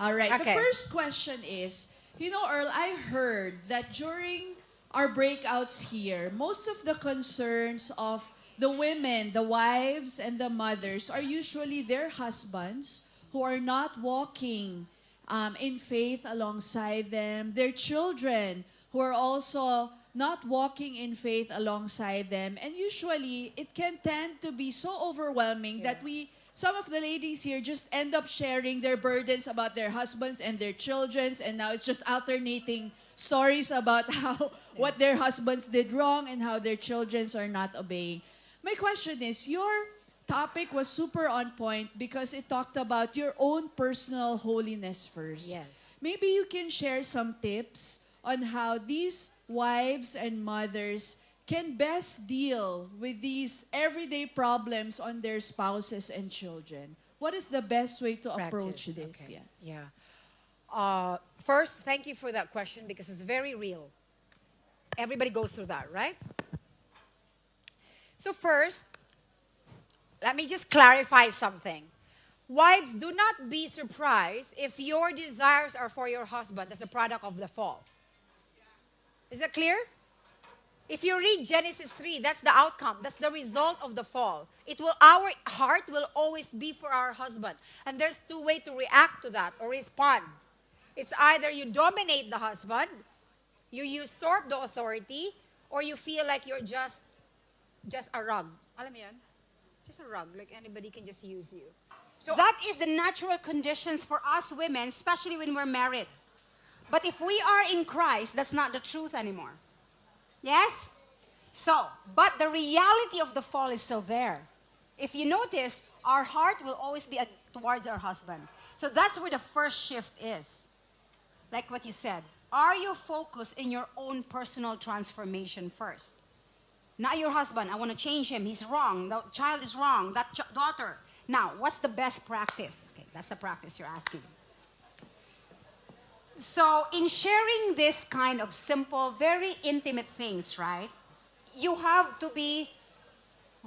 All right. The Okay. first question is, Earl, I heard that during our breakouts here, most of the concerns of the women, the wives, and the mothers are usually their husbands who are not walking in faith alongside them, their children who are also not walking in faith alongside them. And usually, it can tend to be so overwhelming that some of the ladies here just end up sharing their burdens about their husbands and their children's, and now it's just alternating stories about what their husbands did wrong and how their children's are not obeying. My question is, your topic was super on point because it talked about your own personal holiness first. Yes. Maybe you can share some tips on how these wives and mothers can best deal with these everyday problems on their spouses and children. What is the best way to approach this? Okay. Yes. Yeah. First, thank you for that question because it's very real. Everybody goes through that, right? So first, let me just clarify something. Wives, do not be surprised if your desires are for your husband as a product of the fall. Is that clear? If you read Genesis 3, that's the outcome. That's the result of the fall. Our heart will always be for our husband. And there's two ways to react to that or respond. It's either you dominate the husband, you usurp the authority, or you feel like you're just a rug. Alam mo yan? Just a rug, like anybody can just use you. So that is the natural conditions for us women, especially when we're married. But if we are in Christ, that's not the truth anymore. Yes? So, but the reality of the fall is still there. If you notice, our heart will always be towards our husband. So that's where the first shift is. Like what you said. Are you focused in your own personal transformation first? Not your husband. I want to change him. He's wrong. The child is wrong. That daughter. Now, what's the best practice? Okay, that's the practice you're asking. So, in sharing this kind of simple, very intimate things, right, you have to be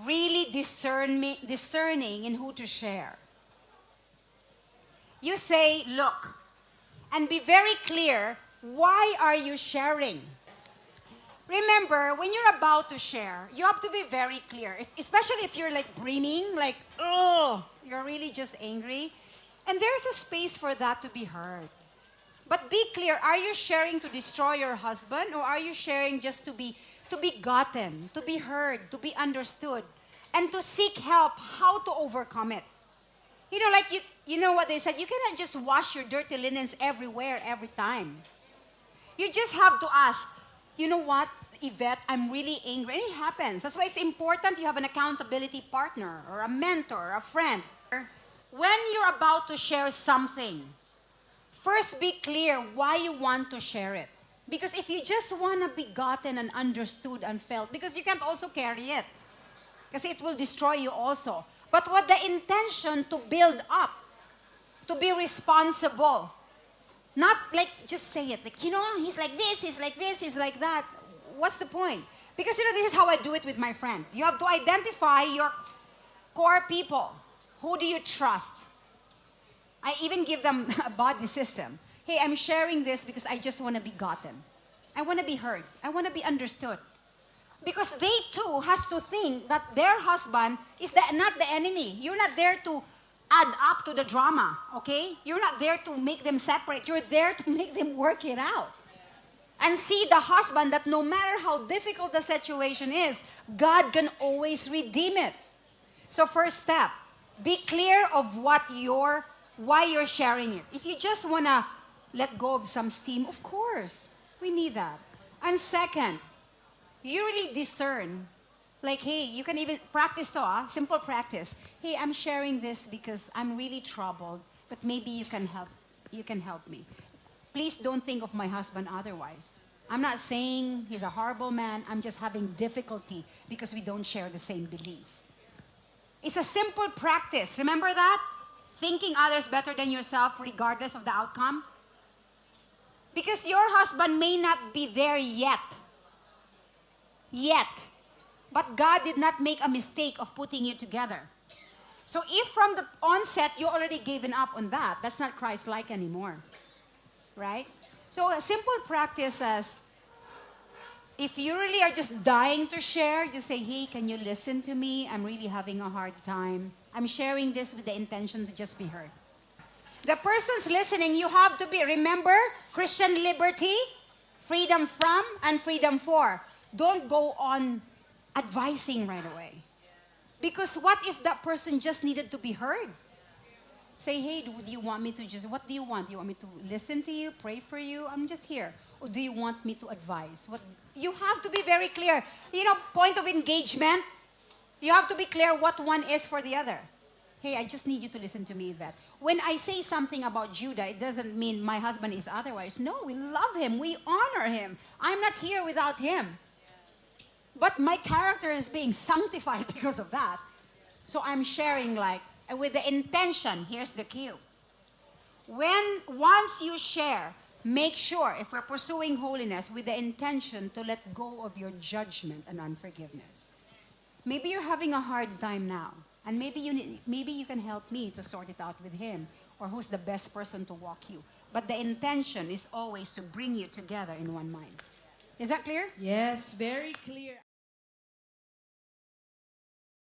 really discerning in who to share. You say, look, and be very clear, why are you sharing? Remember, when you're about to share, you have to be very clear, especially if you're like brimming, like, oh, you're really just angry. And there's a space for that to be heard. But be clear, are you sharing to destroy your husband or are you sharing just to be gotten, to be heard, to be understood, and to seek help how to overcome it? Like you know what they said, you cannot just wash your dirty linens everywhere, every time. You just have to ask, you know what, Yvette, I'm really angry. And it happens. That's why it's important you have an accountability partner or a mentor, a friend. When you're about to share something, first be clear why you want to share it. Because if you just want to be gotten and understood and felt, because you can't also carry it. Because it will destroy you also. But what the intention to build up, to be responsible. Not like just say it. Like, he's like this, he's like this, he's like that. What's the point? Because this is how I do it with my friend. You have to identify your core people. Who do you trust? I even give them a body system. Hey, I'm sharing this because I just want to be gotten. I want to be heard. I want to be understood. Because they too has to think that their husband is not the enemy. You're not there to add up to the drama, okay? You're not there to make them separate. You're there to make them work it out. And see the husband that no matter how difficult the situation is, God can always redeem it. So first step, be clear of why you're sharing it. If you just want to let go of some steam, of course, we need that. And second, you really discern. Like, hey, you can even practice simple practice. Hey, I'm sharing this because I'm really troubled, but maybe you can help me. Please don't think of my husband otherwise. I'm not saying he's a horrible man. I'm just having difficulty because we don't share the same belief. It's a simple practice. Remember that? Thinking others better than yourself regardless of the outcome. Because your husband may not be there yet. But God did not make a mistake of putting you together. So if from the onset you already given up on that, that's not Christ-like anymore. Right? So a simple practice as, if you really are just dying to share, just say, hey, can you listen to me? I'm really having a hard time. I'm sharing this with the intention to just be heard. The person's listening, you have to be, remember, Christian liberty, freedom from, and freedom for. Don't go on advising right away. Because what if that person just needed to be heard? Say, hey, do you want me to just, what do you want? Do you want me to listen to you, pray for you? I'm just here. Or do you want me to advise? What? You have to be very clear. You know, point of engagement, you have to be clear what one is for the other. Hey, I just need you to listen to me, Yvette. When I say something about Judah, it doesn't mean my husband is otherwise. No, we love him. We honor him. I'm not here without him. But my character is being sanctified because of that. So I'm sharing like, with the intention, here's the cue. Once you share, make sure, if we're pursuing holiness, with the intention to let go of your judgment and unforgiveness. Maybe you're having a hard time now, and maybe you can help me to sort it out with him, or who's the best person to walk you. But the intention is always to bring you together in one mind. Is that clear? Yes, very clear.